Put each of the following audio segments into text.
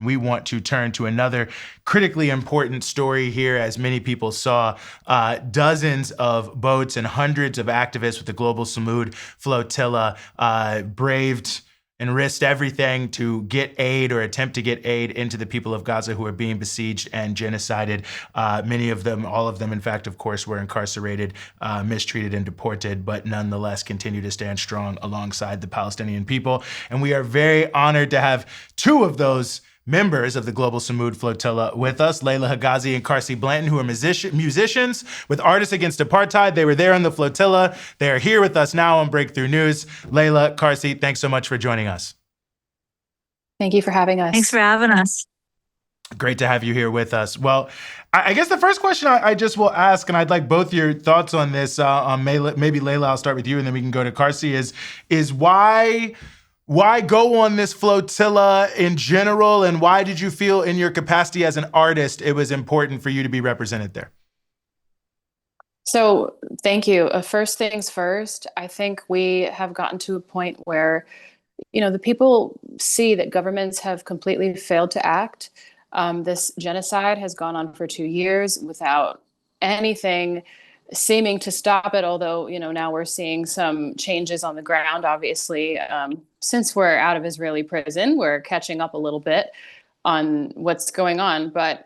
We want to turn to another critically important story here. As many people saw, dozens of boats and hundreds of activists with the global Sumud Flotilla braved and risked everything to get aid or attempt to get aid into the people of Gaza who are being besieged and genocided. Many of them, all of them, in fact, of course, were incarcerated, mistreated, and deported, but nonetheless continue to stand strong alongside the Palestinian people. And we are very honored to have two of those members of the global Sumud Flotilla with us, Leila Hegazy and Carsie Blanton, who are musicians with Artists Against Apartheid. They were there on the flotilla. They are here with us now on Breakthrough News. Leila, Carsie, thanks so much for joining us. Thank you for having us. Thanks for having us. Great to have you here with us. Well, I guess the first question I just will ask, and I'd like both your thoughts on this, maybe Leila, I'll start with you, and then we can go to Carsie, is why go on this flotilla in general, and why did you feel in your capacity as an artist it was important for you to be represented there? So thank you. First things first, I think we have gotten to a point where, the people see that governments have completely failed to act. This genocide has gone on for 2 years without anything seeming to stop it, although, now we're seeing some changes on the ground, obviously. Since we're out of Israeli prison, we're catching up a little bit on what's going on. But,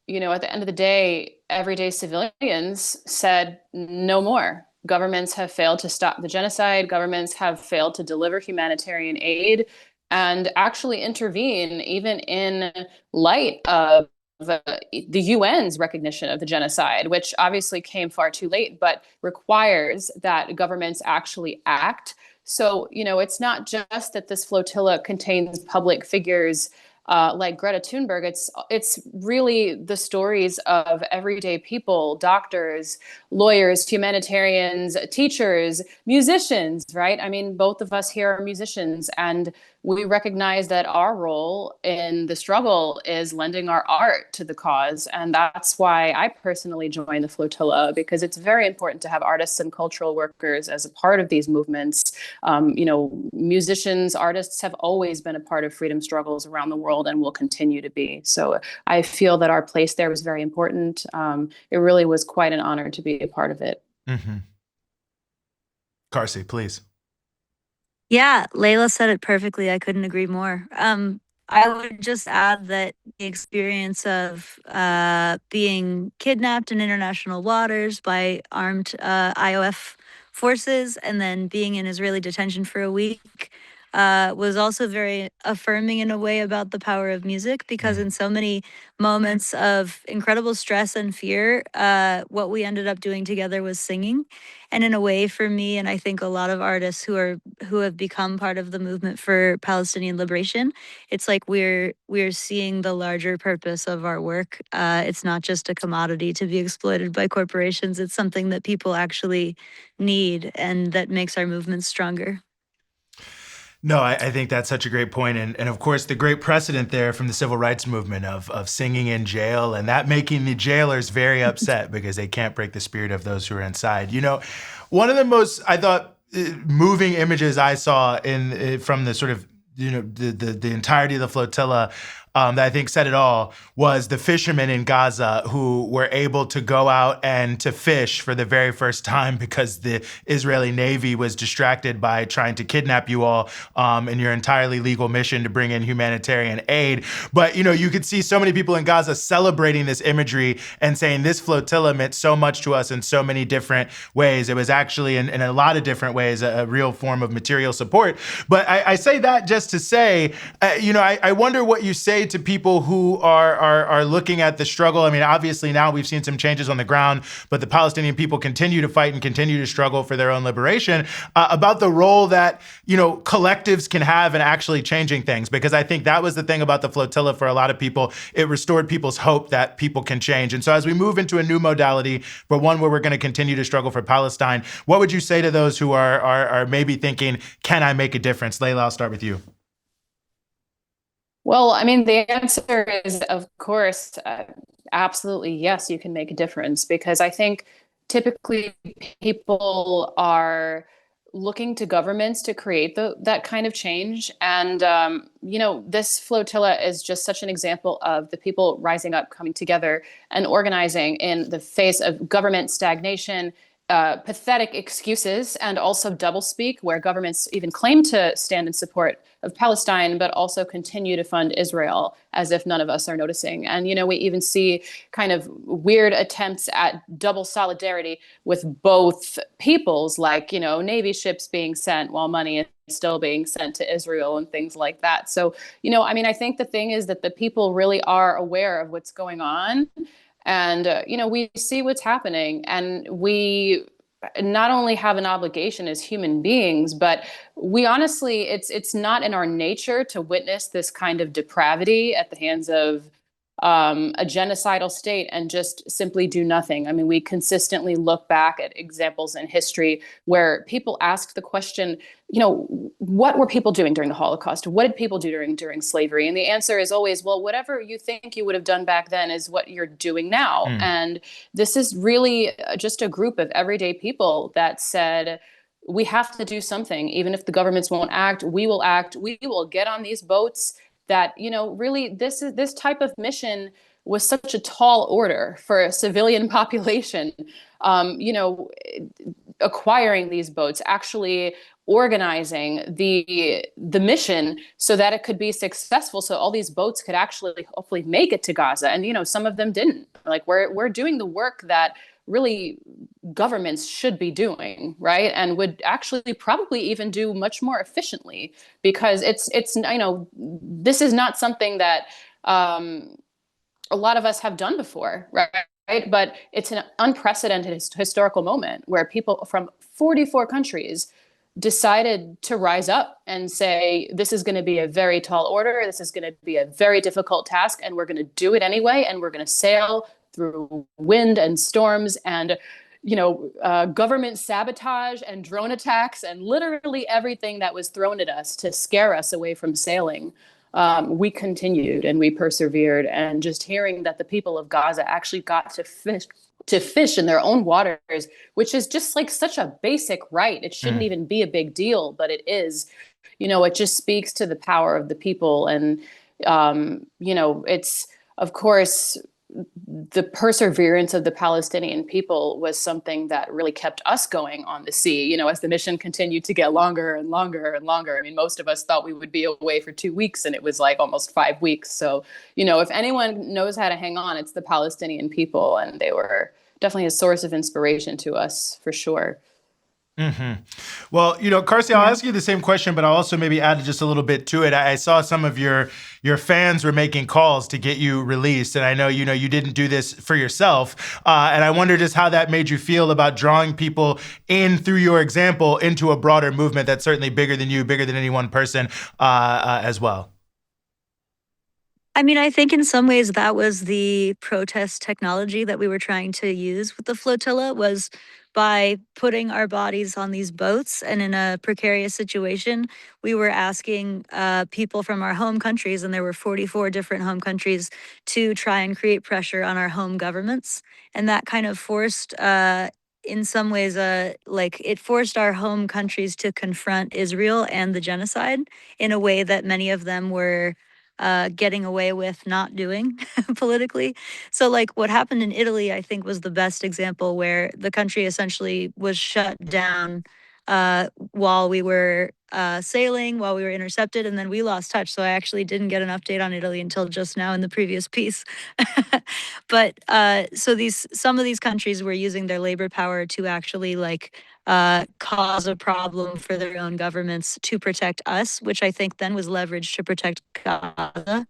at the end of the day, everyday civilians said no more. Governments have failed to stop the genocide. Governments have failed to deliver humanitarian aid and actually intervene, even in light of the UN's recognition of the genocide, which obviously came far too late, but requires that governments actually act. So, it's not just that this flotilla contains public figures like Greta Thunberg. It's really the stories of everyday people, doctors, lawyers, humanitarians, teachers, musicians, right? I mean, both of us here are musicians, and we recognize that our role in the struggle is lending our art to the cause. And that's why I personally joined the flotilla, because it's very important to have artists and cultural workers as a part of these movements. Musicians, artists have always been a part of freedom struggles around the world and will continue to be. So I feel that our place there was very important. It really was quite an honor to be a part of it. Mm-hmm. Carsie, please. Yeah, Leila said it perfectly. I couldn't agree more. I would just add that the experience of being kidnapped in international waters by armed IOF forces and then being in Israeli detention for a week was also very affirming in a way about the power of music, because in so many moments of incredible stress and fear, what we ended up doing together was singing. And in a way, for me, and I think a lot of artists who have become part of the movement for Palestinian liberation, it's like we're seeing the larger purpose of our work. It's not just a commodity to be exploited by corporations. It's something that people actually need, and that makes our movement stronger. No, I think that's such a great point. And of course, the great precedent there from the civil rights movement of singing in jail, and that making the jailers very upset because they can't break the spirit of those who are inside. One of the most, I thought, moving images I saw from the sort of, the entirety of the flotilla that I think said it all was the fishermen in Gaza who were able to go out and to fish for the very first time because the Israeli Navy was distracted by trying to kidnap you all in your entirely legal mission to bring in humanitarian aid. But, you could see so many people in Gaza celebrating this imagery and saying this flotilla meant so much to us in so many different ways. It was actually in a lot of different ways a real form of material support. But I say that just to say, I wonder what you say to people who are looking at the struggle. I mean, obviously now we've seen some changes on the ground, but the Palestinian people continue to fight and continue to struggle for their own liberation, about the role that, collectives can have in actually changing things. Because I think that was the thing about the flotilla for a lot of people. It restored people's hope that people can change. And so as we move into a new modality, but one where we're going to continue to struggle for Palestine, what would you say to those who are maybe thinking, can I make a difference? Leila, I'll start with you. Well, I mean, the answer is, of course, absolutely yes, you can make a difference, because I think typically people are looking to governments to create that kind of change. And, this flotilla is just such an example of the people rising up, coming together, and organizing in the face of government stagnation, pathetic excuses, and also doublespeak, where governments even claim to stand in support of Palestine, but also continue to fund Israel as if none of us are noticing. And, we even see kind of weird attempts at double solidarity with both peoples, like, Navy ships being sent while money is still being sent to Israel and things like that. So, I think the thing is that the people really are aware of what's going on. And, we see what's happening, and we not only have an obligation as human beings, but we honestly, it's not in our nature to witness this kind of depravity at the hands of a genocidal state and just simply do nothing. I mean, we consistently look back at examples in history where people ask the question, what were people doing during the Holocaust? What did people do during slavery? And the answer is always, well, whatever you think you would have done back then is what you're doing now. And this is really just a group of everyday people that said, we have to do something. Even if the governments won't act, we will act. We will get on these boats. That, really, this type of mission was such a tall order for a civilian population. Acquiring these boats, actually organizing the mission so that it could be successful, so all these boats could actually hopefully make it to Gaza. And some of them didn't. Like, we're doing the work that really governments should be doing, right? And would actually probably even do much more efficiently, because it's this is not something that a lot of us have done before, right? But it's an unprecedented historical moment where people from 44 countries decided to rise up and say, this is going to be a very tall order, this is going to be a very difficult task, and we're going to do it anyway, and we're going to sail through wind and storms and government sabotage and drone attacks and literally everything that was thrown at us to scare us away from sailing. We continued and we persevered. And just hearing that the people of Gaza actually got to fish in their own waters, which is just like such a basic right. It shouldn't even be a big deal, but it is. It just speaks to the power of the people. And, it's, of course, the perseverance of the Palestinian people was something that really kept us going on the sea, as the mission continued to get longer and longer and longer. I mean, most of us thought we would be away for 2 weeks, and it was like almost 5 weeks. So, if anyone knows how to hang on, it's the Palestinian people, and they were definitely a source of inspiration to us, for sure. Well, Carsie, I'll ask you the same question, but I'll also maybe add just a little bit to it. I saw some of your fans were making calls to get you released, and I know you didn't do this for yourself, and I wonder just how that made you feel about drawing people in through your example into a broader movement that's certainly bigger than you, bigger than any one person, as well. I mean, I think in some ways that was the protest technology that we were trying to use with the flotilla, was by putting our bodies on these boats and in a precarious situation, we were asking people from our home countries, and there were 44 different home countries, to try and create pressure on our home governments. And that kind of forced, in some ways, it forced our home countries to confront Israel and the genocide in a way that many of them were getting away with not doing politically. So what happened in Italy, I think, was the best example, where the country essentially was shut down while we were sailing, while we were intercepted, and then we lost touch. So I actually didn't get an update on Italy until just now in the previous piece. But so some of these countries were using their labor power to actually cause a problem for their own governments to protect us, which I think then was leveraged to protect Gaza.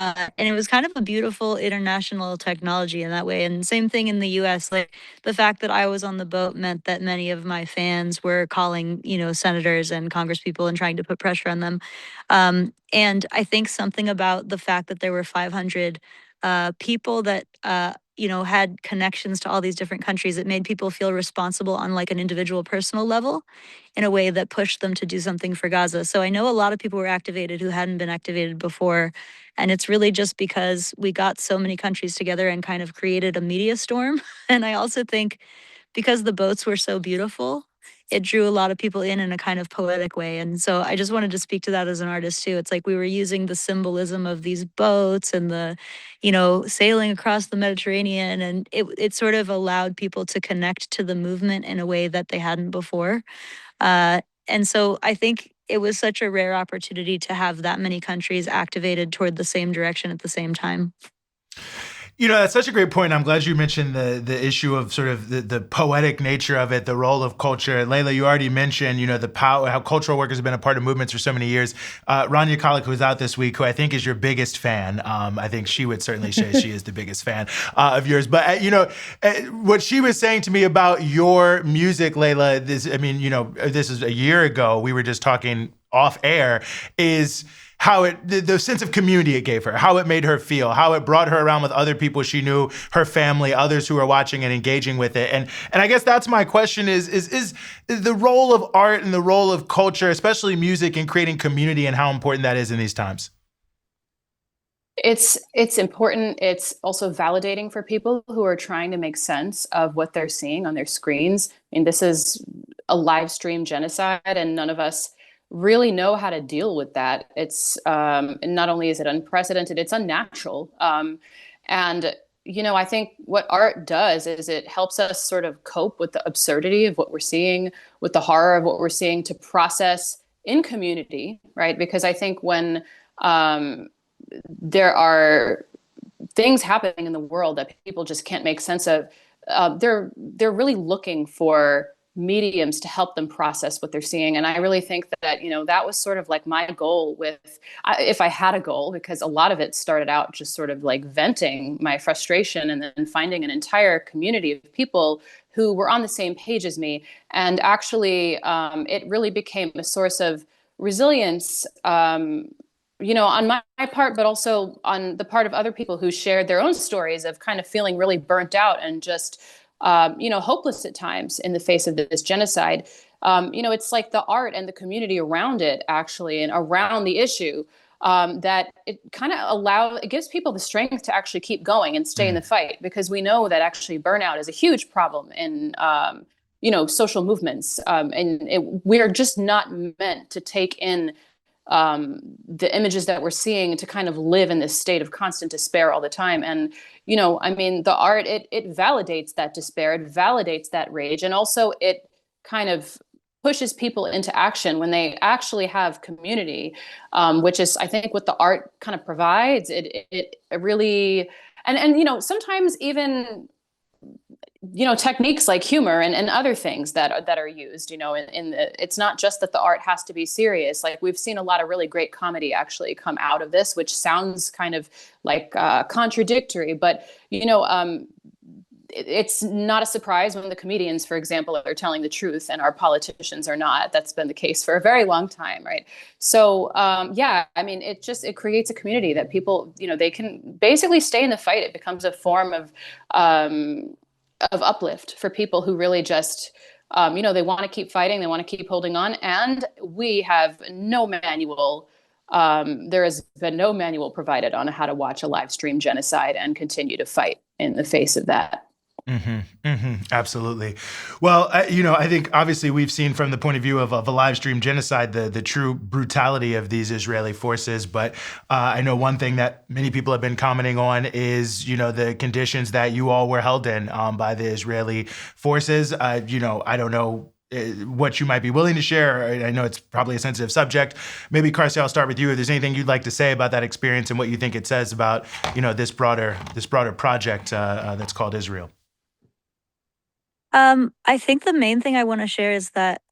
And it was kind of a beautiful international technology in that way. And same thing in the US. The fact that I was on the boat meant that many of my fans were calling, senators and congresspeople and trying to put pressure on them. And I think something about the fact that there were 500 people that had connections to all these different countries, it made people feel responsible on an individual personal level in a way that pushed them to do something for Gaza. So I know a lot of people were activated who hadn't been activated before. And it's really just because we got so many countries together and kind of created a media storm. And I also think because the boats were so beautiful, it drew a lot of people in a kind of poetic way. And so I just wanted to speak to that as an artist too. It's like we were using the symbolism of these boats and the, sailing across the Mediterranean, and it sort of allowed people to connect to the movement in a way that they hadn't before. And so I think it was such a rare opportunity to have that many countries activated toward the same direction at the same time. That's such a great point. I'm glad you mentioned the issue of sort of the poetic nature of it, the role of culture. Leila, you already mentioned, the power, how cultural workers have been a part of movements for so many years. Rania Khalek, who's out this week, who I think is your biggest fan. I think she would certainly say she is the biggest fan of yours. But, what she was saying to me about your music, Leila, this is a year ago. We were just talking off air, is how the sense of community it gave her, how it made her feel, how it brought her around with other people she knew, her family, others who are watching and engaging with it. And I guess that's my question is the role of art and the role of culture, especially music, in creating community, and how important that is in these times. It's important. It's also validating for people who are trying to make sense of what they're seeing on their screens. I mean, this is a live stream genocide, and none of us really know how to deal with that. It's not only is it unprecedented, it's unnatural. And I think what art does is it helps us sort of cope with the absurdity of what we're seeing, with the horror of what we're seeing, to process in community, right? Because I think when there are things happening in the world that people just can't make sense of, they're really looking for mediums to help them process what they're seeing. And I really think that, that was sort of like my goal if I had a goal, because a lot of it started out just sort of like venting my frustration, and then finding an entire community of people who were on the same page as me. And actually, it really became a source of resilience, on my part, but also on the part of other people who shared their own stories of kind of feeling really burnt out and just hopeless at times in the face of this genocide. It's like the art and the community around it, actually, and around the issue, that it kind of it gives people the strength to actually keep going and stay in the fight, because we know that actually burnout is a huge problem in, social movements. We're just not meant to take in the images that we're seeing, to kind of live in this state of constant despair all the time. And, the art, it validates that despair, it validates that rage, and also it kind of pushes people into action when they actually have community, which is, I think, what the art kind of provides. It really, and sometimes even, techniques like humor and other things that are used, it's not just that the art has to be serious. Like, we've seen a lot of really great comedy actually come out of this, which sounds kind of like contradictory, but, it's not a surprise when the comedians, for example, are telling the truth and our politicians are not. That's been the case for a very long time, right? So, it creates a community that people, they can basically stay in the fight. It becomes a form of uplift for people who really just, they want to keep fighting, they want to keep holding on. And we have no manual. There has been no manual provided on how to watch a live stream genocide and continue to fight in the face of that. Absolutely. Well, I think obviously we've seen from the point of view of a live stream genocide the true brutality of these Israeli forces. But I know one thing that many people have been commenting on is, the conditions that you all were held in by the Israeli forces. I don't know what you might be willing to share. I know it's probably a sensitive subject. Maybe, Carsie, I'll start with you. If there's anything you'd like to say about that experience and what you think it says about, this broader project that's called Israel. I think the main thing I want to share is that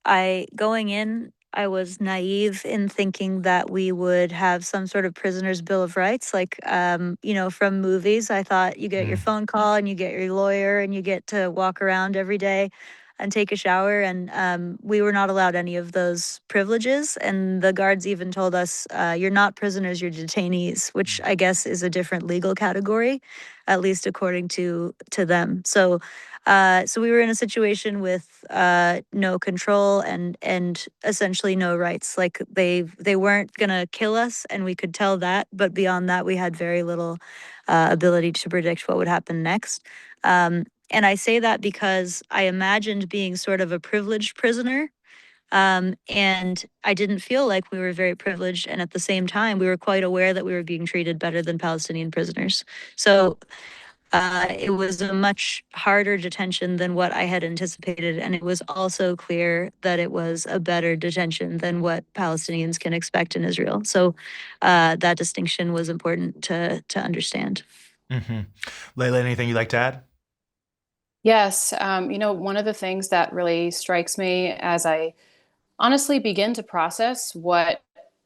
going in, I was naive in thinking that we would have some sort of prisoner's bill of rights, like, from movies. I thought you get your phone call and you get your lawyer and you get to walk around every day and take a shower. And we were not allowed any of those privileges. And the guards even told us, you're not prisoners, you're detainees, which I guess is a different legal category, at least according to them. So we were in a situation with no control and essentially no rights. Like, they weren't gonna kill us, and we could tell that. But beyond that, we had very little ability to predict what would happen next. And I say that because I imagined being sort of a privileged prisoner. And I didn't feel like we were very privileged. And at the same time, we were quite aware that we were being treated better than Palestinian prisoners. So it was a much harder detention than what I had anticipated. And it was also clear that it was a better detention than what Palestinians can expect in Israel. So that distinction was important to understand. Mm-hmm. Leila, anything you'd like to add? Yes. One of the things that really strikes me as I honestly begin to process what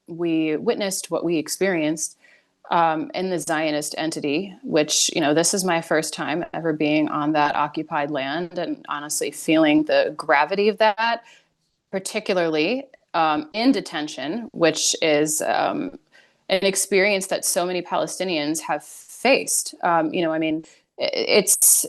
we witnessed, what we experienced in the Zionist entity, which, this is my first time ever being on that occupied land and honestly feeling the gravity of that, particularly in detention, which is an experience that so many Palestinians have faced. It's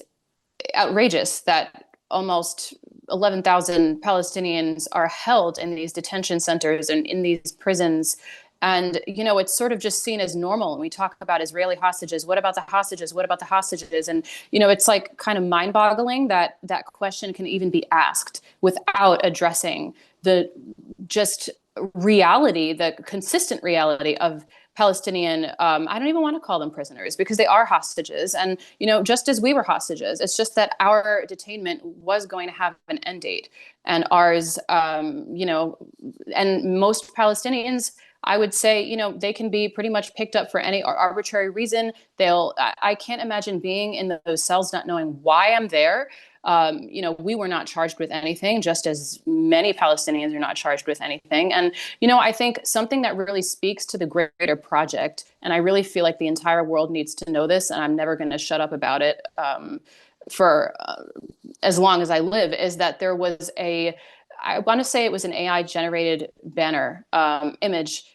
outrageous that almost 11,000 Palestinians are held in these detention centers and in these prisons. And, it's sort of just seen as normal. And we talk about Israeli hostages. What about the hostages? What about the hostages? And, it's like kind of mind boggling that that question can even be asked without addressing the just reality, the consistent reality of Palestinian, I don't even want to call them prisoners because they are hostages. And, just as we were hostages, it's just that our detainment was going to have an end date. And ours, and most Palestinians, I would say, they can be pretty much picked up for any arbitrary reason. I can't imagine being in those cells not knowing why I'm there. We were not charged with anything, just as many Palestinians are not charged with anything. And, I think something that really speaks to the greater project, and I really feel like the entire world needs to know this, and I'm never going to shut up about it for as long as I live, is that there was I want to say it was an AI generated banner image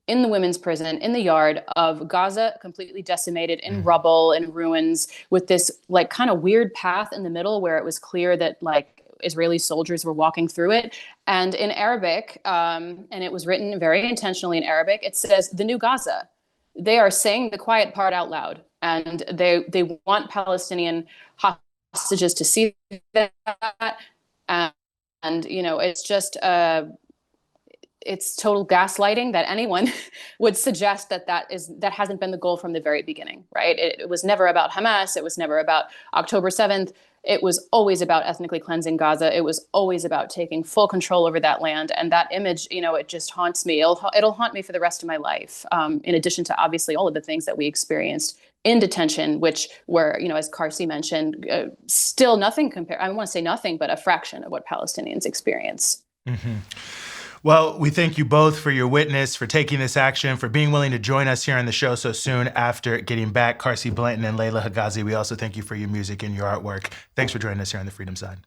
in the women's prison in the yard of Gaza, completely decimated in rubble and ruins, with this like kind of weird path in the middle where it was clear that like Israeli soldiers were walking through it. And in Arabic, and it was written very intentionally in Arabic, it says the new Gaza. They are saying the quiet part out loud, and they want Palestinian hostages to see that. And it's just it's total gaslighting that anyone would suggest that hasn't been the goal from the very beginning, right? It was never about Hamas. It was never about October 7th. It was always about ethnically cleansing Gaza. It was always about taking full control over that land. And that image, it just haunts me. It'll haunt me for the rest of my life. In addition to obviously all of the things that we experienced in detention, which were, as Carsie mentioned, still nothing compared. I don't want to say nothing, but a fraction of what Palestinians experience. Mm-hmm. Well, we thank you both for your witness, for taking this action, for being willing to join us here on the show so soon after getting back. Carsie, Blanton, and Leila Hegazy, we also thank you for your music and your artwork. Thanks for joining us here on The Freedom Side.